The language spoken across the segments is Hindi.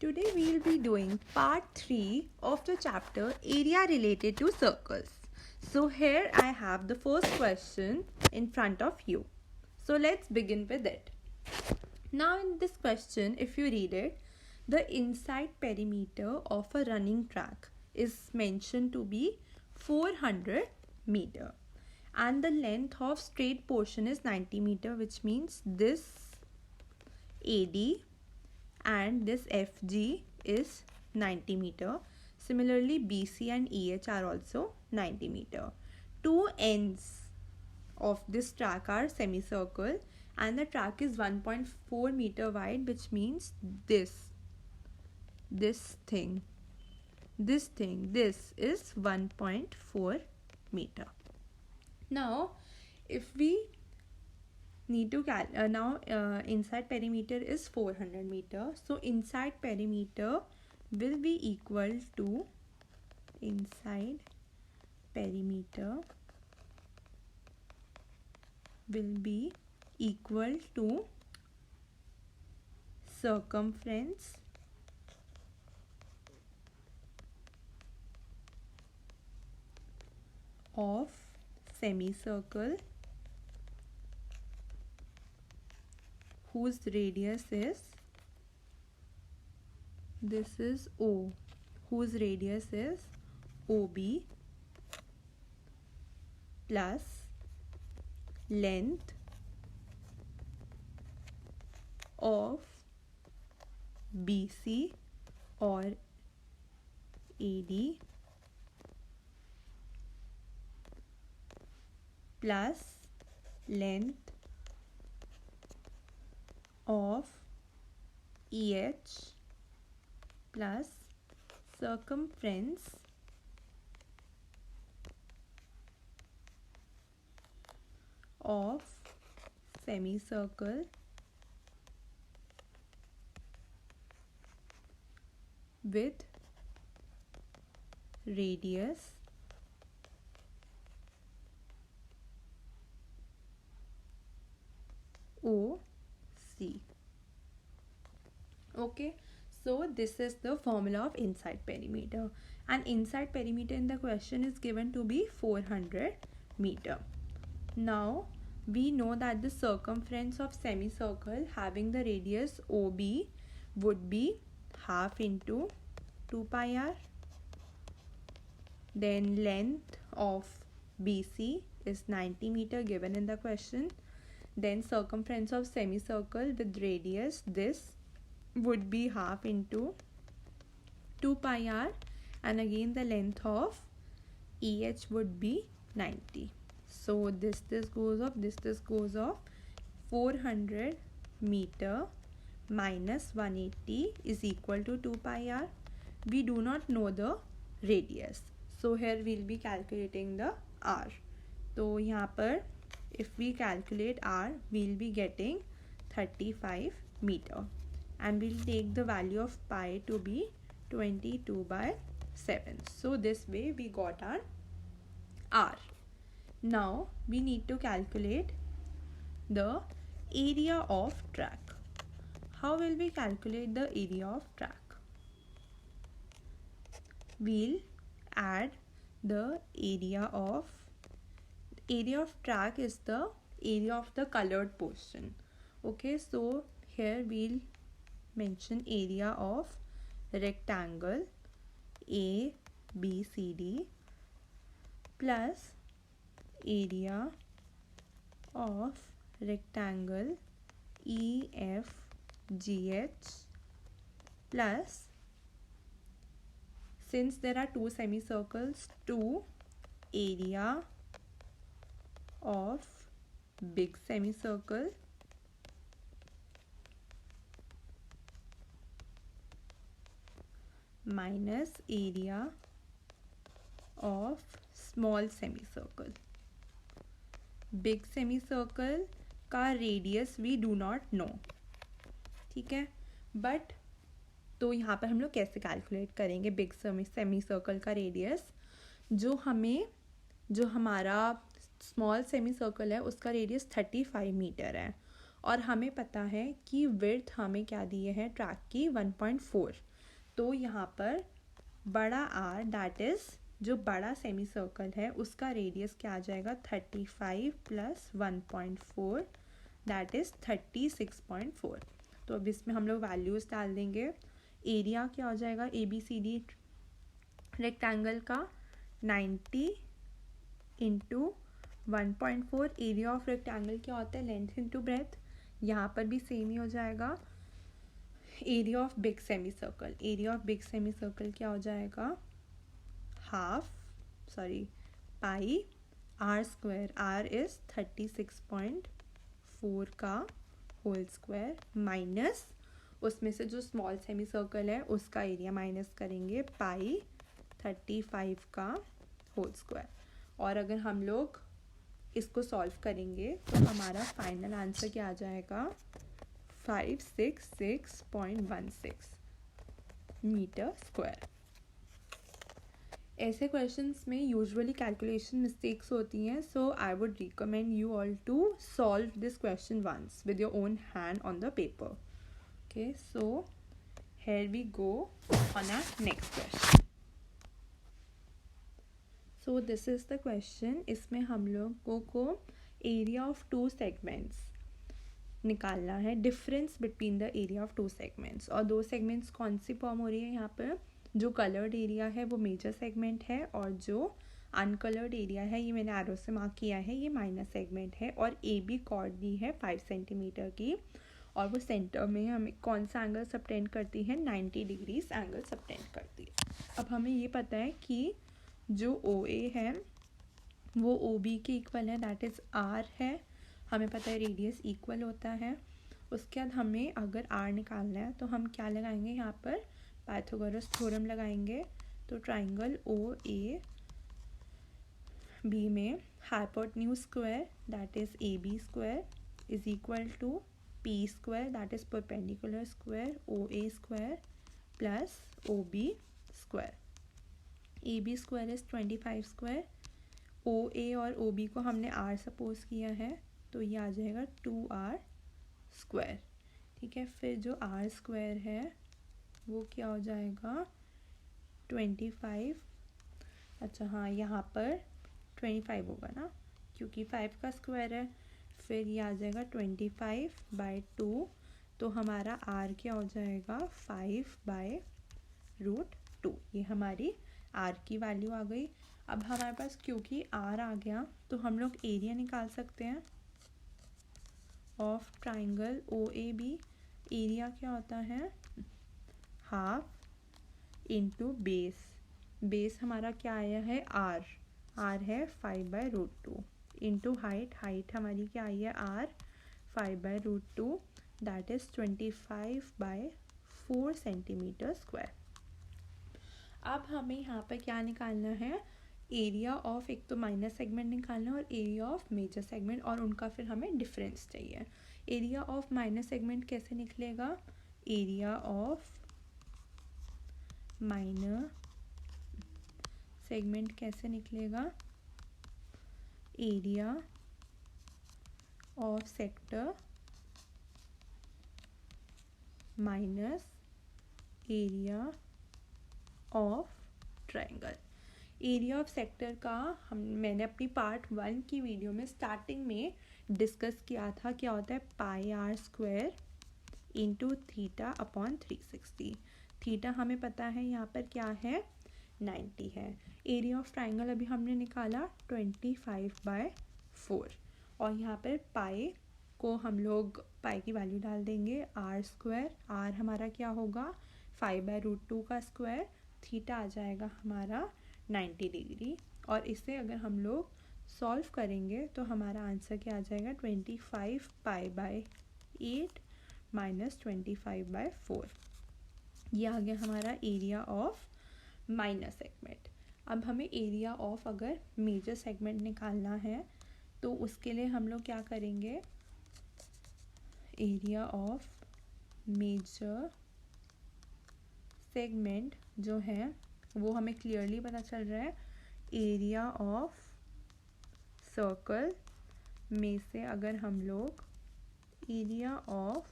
Today we will be doing part 3 of the chapter area related to circles. So here I have the first question in front of you. So let's begin with it. Now in this question, if you read it, the inside perimeter of a running track is mentioned to be 400 meter and the length of straight portion is 90 meter, which means this AD and this FG is 90 meter. Similarly, BC and EH are also 90 meter. Two ends of this track are semicircle and the track is 1.4 meter wide, which means this is 1.4 meter. Now if we need to inside perimeter is 400 meter, so inside perimeter will be equal to inside perimeter will be equal to circumference of semicircle whose radius is, this is O, whose radius is OB, plus length of BC or AD plus length of EH plus circumference of semicircle with radius OC. Okay, so this is the formula of inside perimeter, and inside perimeter in the question is given to be 400 meter. Now we know that the circumference of semicircle having the radius OB would be half into 2 pi r. Then length of BC is 90 meter given in the question. Then circumference of semicircle with radius, this would be half into 2 pi r, and again the length of EH would be 90. So this goes off, this goes off. 400 meter minus 180 is equal to 2 pi r. We do not know the radius, so here we'll be calculating the r. So यहाँ पर if we calculate r, we'll be getting 35 meter, and we'll take the value of pi to be 22/7. So this way we got our r. Now we need to calculate the area of track. How will we calculate the area of track? We'll add the area of track is the area of the colored portion. Okay, so here we'll mention area of rectangle ABCD plus area of rectangle EFGH plus, since there are two semicircles, 2 area of big semicircle minus area of small semicircle. Big semicircle का radius we do not know, ठीक है, बट तो यहाँ पर हम लोग कैसे कैलकुलेट करेंगे बिग सेमी सर्कल का रेडियस? जो हमारा स्मॉल सेमी सर्कल है उसका रेडियस 35 मीटर है और हमें पता है कि विड्थ हमें क्या दिए है ट्रैक की 1.4, तो यहाँ पर बड़ा आर दैट इज़ जो बड़ा सेमी सर्कल है उसका रेडियस क्या आ जाएगा 35 प्लस 1.4 दैट इज़ 36.4। तो अब इसमें हम लोग वैल्यूज़ डाल देंगे। एरिया क्या हो जाएगा ABCD रेक्टेंगल का 90 इंटू 1.4। एरिया ऑफ रेक्टेंगल क्या होता है लेंथ इंटू ब्रेथ, यहाँ पर भी सेम ही हो जाएगा। Area of big semi circle, area of big semi circle क्या हो जाएगा पाई आर स्क्वायर, आर इज 36.4 का होल स्क्वायर माइनस उसमें से जो स्मॉल सेमी सर्कल है उसका एरिया माइनस करेंगे पाई 35 का होल स्क्वायर। और अगर हम लोग इसको सॉल्व करेंगे तो हमारा फाइनल आंसर क्या आ जाएगा 566.16 मीटर स्क्वायर। ऐसे क्वेश्चंस में यूजुअली कैलकुलेशन मिस्टेक्स होती हैं, so I would recommend you all to solve this question once with your own hand on the paper. Okay, so here we go on our next question. So this is the question. इसमें हम लोगों को एरिया ऑफ टू सेगमेंट्स निकालना है, difference between the area of two segments. और दो सेगमेंट्स कौन सी फॉर्म हो रही है यहाँ पर, जो कलर्ड एरिया है वो मेजर सेगमेंट है और जो अनकलर्ड एरिया है ये मैंने एरो से मार्क किया है ये माइनर सेगमेंट है। और AB कॉर्ड दी है 5 सेंटीमीटर की और वो सेंटर में हमें कौन सा एंगल सबटेंड करती है 90 डिग्रीज एंगल सबटेंड करती है। अब हमें ये पता है कि जो OA है वो OB के इक्वल है दैट इज़ R है, हमें पता है रेडियस इक्वल होता है। उसके बाद हमें अगर R निकालना है तो हम क्या लगाएंगे यहाँ पर पाइथागोरस थ्योरम लगाएंगे। तो ट्राइंगल OAB में hypotenuse square that is AB square is equal to P square that is perpendicular square OA square plus OB square. AB square is 25 square, OA और OB को हमने R सपोज किया है तो ये आ जाएगा 2R स्क्वायर। ठीक है, फिर जो R स्क्वायर है वो क्या हो जाएगा 25, अच्छा हाँ यहाँ पर 25 होगा ना क्योंकि 5 का स्क्वायर है। फिर ये आ जाएगा 25/2, तो हमारा R क्या हो जाएगा 5/√2। ये हमारी R की वैल्यू आ गई। अब हमारे पास क्योंकि R आ गया तो हम लोग एरिया निकाल सकते हैं ऑफ ट्राइंगल OAB। एरिया क्या होता है हाफ इंटू बेस, बेस हमारा क्या आया है R है 5/√2 इंटू हाइट, हाइट हमारी क्या आई है R 5/√2 that is 25/4 centimetre square. अब हमें यहाँ पर क्या निकालना है एरिया ऑफ, एक तो माइनर सेगमेंट निकालना है और एरिया ऑफ मेजर सेगमेंट, और उनका फिर हमें डिफरेंस चाहिए। एरिया ऑफ माइनर सेगमेंट कैसे निकलेगा, एरिया ऑफ माइनर सेगमेंट कैसे निकलेगा, area of sector minus area of triangle. Area of sector का मैंने अपनी पार्ट 1 की वीडियो में स्टार्टिंग में डिस्कस किया था, क्या होता है pi r square into theta upon 360। Theta हमें पता है यहाँ पर क्या है 90 है। एरिया ऑफ ट्रायंगल अभी हमने निकाला 25/4 और यहाँ पर पाई को हम लोग पाई की वैल्यू डाल देंगे आर स्क्वायर, आर हमारा क्या होगा 5/√2 का स्क्वायर, थीटा आ जाएगा हमारा 90 डिग्री। और इसे अगर हम लोग सॉल्व करेंगे तो हमारा आंसर क्या आ जाएगा 25 पाई/8 माइनस 25/4। ये आ गया हमारा एरिया ऑफ माइनर सेगमेंट। अब हमें एरिया ऑफ अगर मेजर सेगमेंट निकालना है तो उसके लिए हम लोग क्या करेंगे, एरिया ऑफ मेजर सेगमेंट जो है वो हमें क्लियरली पता चल रहा है एरिया ऑफ सर्कल में से अगर हम लोग area of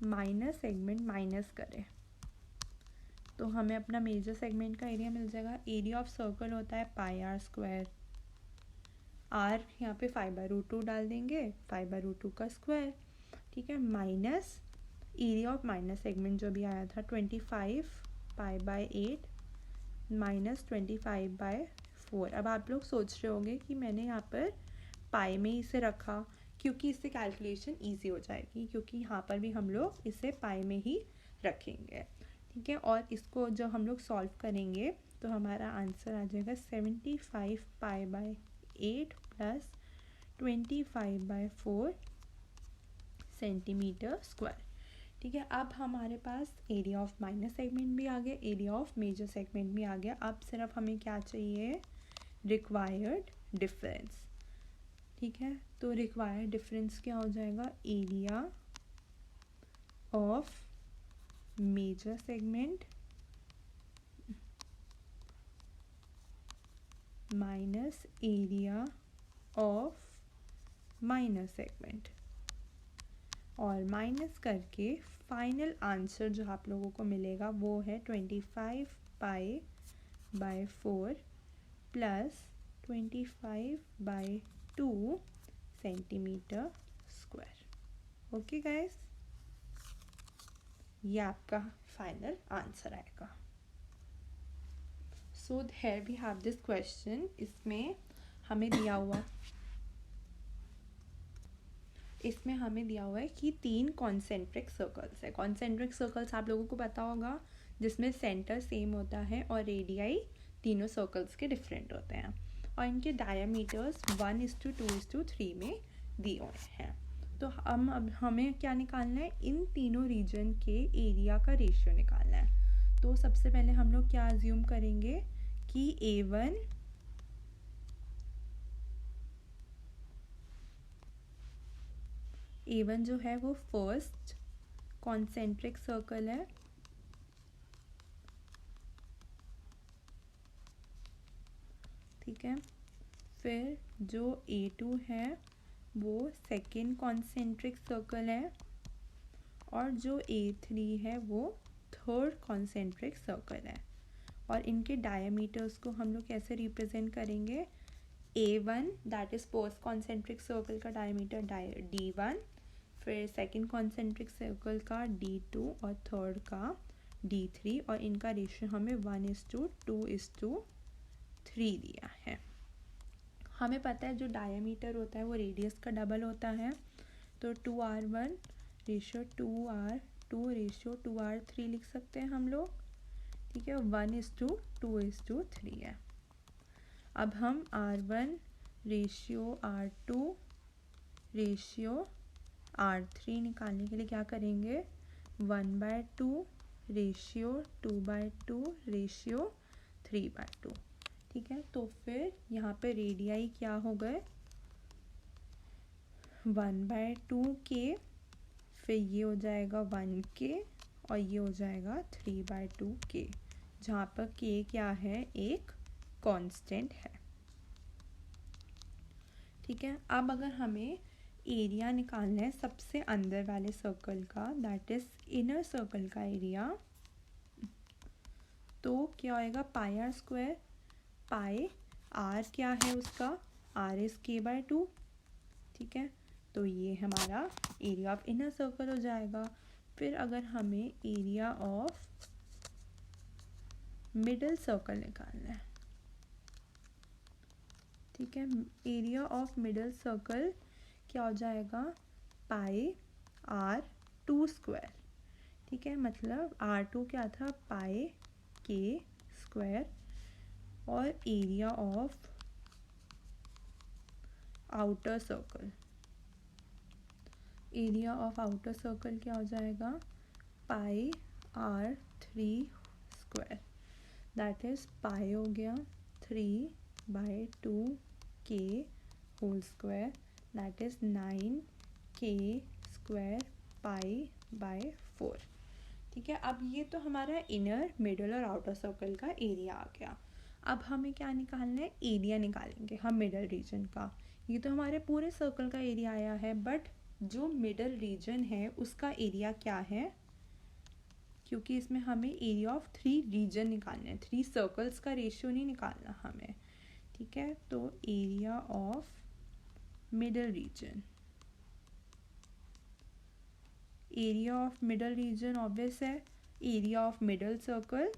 minor segment minus करें तो हमें अपना मेजर सेगमेंट का एरिया मिल जाएगा। एरिया ऑफ सर्कल होता है पाई आर स्क्वायर, आर यहाँ पे 5/√2 डाल देंगे, 5/√2 का स्क्वायर, ठीक है, minus area of minus segment जो भी आया था 25 पाई/8 माइनस 25/4। अब आप लोग सोच रहे होंगे कि मैंने यहाँ पर पाई में इसे रखा क्योंकि इससे कैलकुलेशन इजी हो जाएगी, क्योंकि यहाँ पर भी हम लोग इसे पाई में ही रखेंगे, ठीक है। और इसको जब हम लोग सॉल्व करेंगे तो हमारा आंसर आ जाएगा 75 पाई/8 प्लस 25/4 सेंटीमीटर स्क्वायर, ठीक है। अब हमारे पास एरिया ऑफ माइनस सेगमेंट भी आ गया, एरिया ऑफ मेजर सेगमेंट भी आ गया। अब सिर्फ हमें क्या चाहिए, रिक्वायर्ड डिफरेंस, ठीक है। तो रिक्वायर्ड डिफरेंस क्या हो जाएगा, area of major segment minus area of minor segment, और माइनस करके फाइनल आंसर जो आप लोगों को मिलेगा वो है 25 पाई/4 plus 25/2 centimetre square. Okay guys, ये आपका फाइनल आंसर आएगा। So here we have this question. इसमें हमें दिया हुआ है कि 3 कॉन्सेंट्रिक सर्कल्स है। कॉन्सेंट्रिक सर्कल्स आप लोगों को पता होगा, जिसमें सेंटर सेम होता है और रेडियाई तीनों सर्कल्स के डिफरेंट होते हैं, और इनके डायमीटर्स 1:2:3 में दिए हुए हैं। तो अब हमें क्या निकालना है, इन तीनों रीजन के एरिया का रेशियो निकालना है। तो सबसे पहले हम लोग क्या अज्यूम करेंगे कि A1 जो है वो फर्स्ट कॉन्सेंट्रिक सर्कल है, ठीक है। फिर जो A2 है वो सेकेंड कॉन्सेंट्रिक सर्कल है, और जो A3 है वो थर्ड कॉन्सेंट्रिक सर्कल है। और इनके डायमीटर्स को हम लोग कैसे रिप्रेजेंट करेंगे, A1 that is first concentric circle का डायमीटर D1, फिर सेकेंड कॉन्सेंट्रिक सर्कल का D2 और थर्ड का D3, और इनका रेशियो हमें 1:2:3 दिया है। हमें पता है जो डायमीटर होता है वो रेडियस का डबल होता है, तो 2r1 ratio 2r2 ratio 2r3 लिख सकते हैं हम लोग, ठीक है। 1:2:3 है। अब हम r1 ratio r2 ratio r3 निकालने के लिए क्या करेंगे, 1/2 रेशियो 2/2 रेशियो 3/2, ठीक है। तो फिर यहाँ पे रेडियाई क्या हो गए, 1/2 के, फिर ये हो जाएगा 1 के, और ये हो जाएगा 3/2 के, जहाँ पर के क्या है, एक कांस्टेंट है, ठीक है। अब अगर हमें एरिया निकालना है सबसे अंदर वाले सर्कल का, दैट इज इनर सर्कल का एरिया, तो क्या होएगा, पाई आर स्क्वायर, पाई आर क्या है उसका, आर इज k/2, ठीक है। तो ये हमारा एरिया ऑफ इनर सर्कल हो जाएगा। फिर अगर हमें एरिया ऑफ मिडल सर्कल निकालना है, ठीक है, एरिया ऑफ मिडल सर्कल क्या हो जाएगा, πr2 स्क्वायर, ठीक है। मतलब r2 क्या था, पाई के स्क्वायर, और area of outer circle, area of outer circle क्या हो जाएगा, πr3 square, that is pi हो गया 3/2 के whole square, that is 9k square π/4, ठीक है। अब ये तो हमारा इनर, मिडल और आउटर सर्कल का एरिया आ गया। अब हमें क्या निकालना है, एरिया निकालेंगे हम मिडल रीजन का। ये तो हमारे पूरे सर्कल का एरिया आया है, बट जो मिडल रीजन है उसका एरिया क्या है, क्योंकि इसमें हमें एरिया ऑफ 3 रीजन निकालना है, 3 सर्कल्स का रेशियो नहीं निकालना हमें, ठीक है। तो area of middle region, area of middle region obvious है, area of middle circle,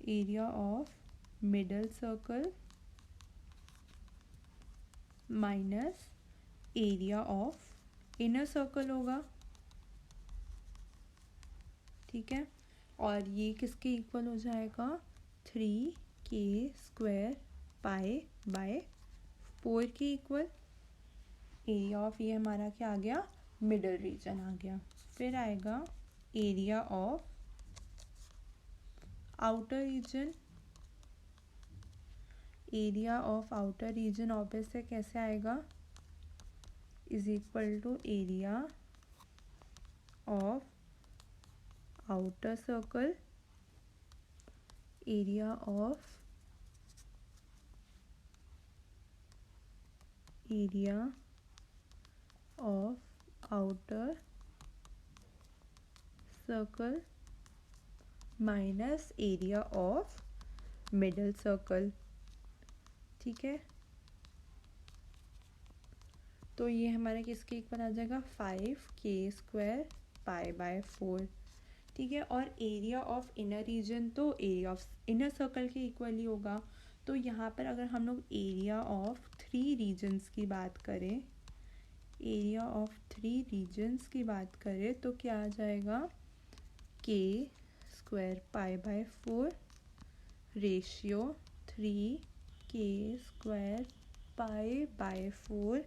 area of middle circle minus area of inner circle होगा, ठीक है। और ये किसके इक्वल हो जाएगा, 3k² पाई बाय 4 के इक्वल। एरिया ऑफ ये हमारा क्या आ गया, मिडल रीजन आ गया। फिर आएगा area of outer region, area of outer region obvious से कैसे आएगा, is equal to area of outer circle, area of outer circle minus area of middle circle, ठीक है। तो ये हमारा किसके इक्वल आ जाएगा, 5k² पाई बाय 4, ठीक है। और एरिया ऑफ इनर रीजन तो एरिया ऑफ इनर सर्कल के इक्वल ही होगा। तो यहाँ पर अगर हम लोग एरिया ऑफ 3 रीजन्स की बात करें, एरिया ऑफ 3 रीजन्स की बात करें तो क्या आ जाएगा, k² pi by 4 ratio 3k² pi by 4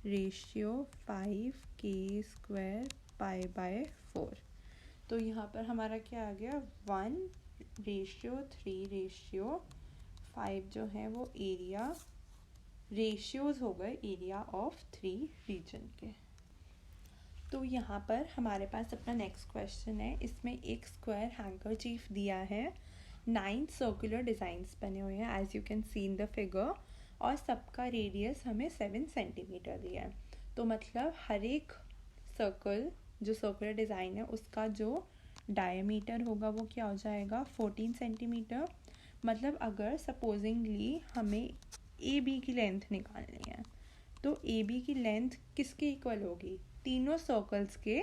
ratio 5k² pi by 4। तो यहाँ पर हमारा क्या आ गया, 1:3:5 जो है वो एरिया रेशियोज हो गए एरिया ऑफ 3 रीजन के। तो यहाँ पर हमारे पास अपना नेक्स्ट क्वेश्चन है। इसमें एक स्क्वायर हैंकरचीफ दिया है, 9 सर्कुलर डिज़ाइंस बने हुए हैं as you can see in the figure, और सबका रेडियस हमें 7 सेंटीमीटर दिया है। तो मतलब हर एक सर्कल जो सर्कुलर डिज़ाइन है उसका जो डायमीटर होगा वो क्या हो जाएगा, 14 सेंटीमीटर। मतलब अगर सपोजिंगली हमें ए बी की लेंथ निकालनी है तो ए बी की लेंथ किसके इक्वल होगी, तीनों सर्कल्स के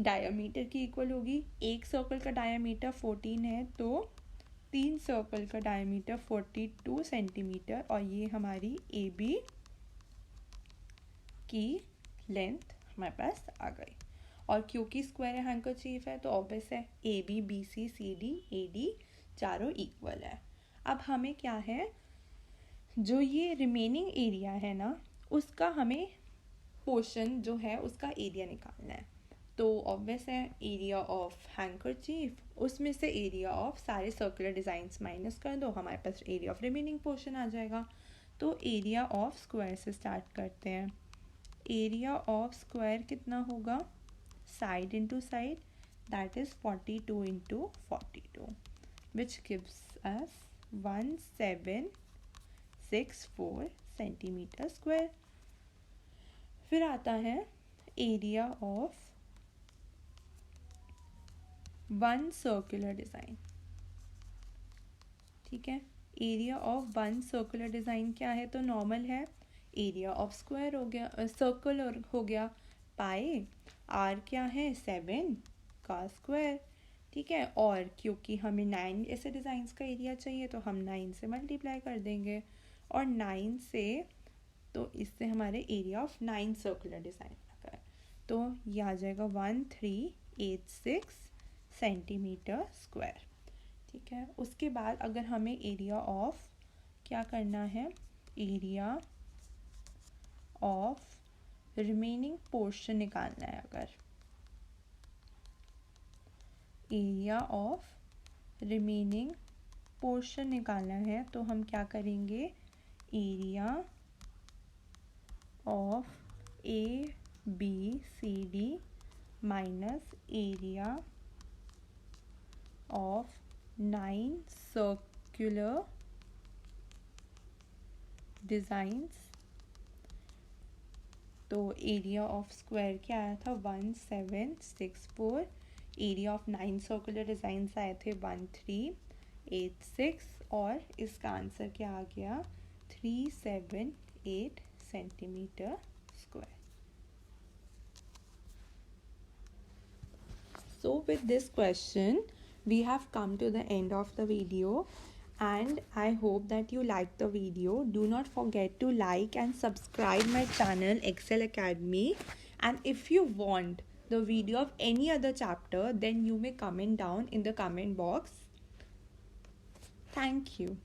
डायमीटर की इक्वल होगी। एक सर्कल का डायमीटर 14 है तो 3 सर्कल का डायमीटर 42 सेंटीमीटर, और ये हमारी ए बी की लेंथ हमारे पास आ गई। और क्योंकि स्क्वायर हैंकरचीफ है तो ऑब्वियस है A B B C C D A D चारों इक्वल है। अब हमें क्या है, जो ये रिमेनिंग एरिया है ना उसका हमें पोर्शन जो है उसका एरिया निकालना है। तो ऑब्वियस है एरिया ऑफ हैंकरचीफ, उसमें से एरिया ऑफ सारे सर्कुलर डिज़ाइंस माइनस कर दो, हमारे पास एरिया ऑफ रिमेनिंग पोर्शन आ जाएगा। तो एरिया ऑफ स्क्वायर से स्टार्ट करते हैं। एरिया ऑफ स्क्वायर कितना होगा, side into side, that is 42 into 42 which gives us 1764 centimetre square. फिर आता है एरिया ऑफ 1 सर्कुलर डिज़ाइन, ठीक है। एरिया ऑफ 1 सर्कुलर डिज़ाइन क्या है, तो नॉर्मल है, एरिया ऑफ स्क्वायर हो गया, सर्कल हो गया, पाई आर क्या है 7 का स्क्वायर, ठीक है। और क्योंकि हमें 9 ऐसे डिज़ाइंस का एरिया चाहिए तो हम 9 से मल्टीप्लाई कर देंगे, और 9 से तो इससे हमारे एरिया ऑफ 9 सर्कुलर डिज़ाइन आ गए। तो ये आ जाएगा 1386 सेंटीमीटर स्क्वायर, ठीक है। उसके बाद अगर हमें एरिया ऑफ क्या करना है, एरिया ऑफ रिमेनिंग पोर्शन निकालना है, अगर एरिया ऑफ रिमेनिंग पोर्शन निकालना है तो हम क्या करेंगे, area of A B C D minus area of 9 circular designs. तो तो एरिया ऑफ स्क्वायर क्या आया था 1764, एरिया ऑफ 9 सर्कुलर डिज़ाइंस आए थे 1386 और इसका आंसर क्या आ गया 378 centimetre square. So with this question we have come to the end of the video and I hope that you liked the video. Do not forget to like and subscribe my channel Excel Academy, and if you want the video of any other chapter then you may comment down in the comment box. Thank you.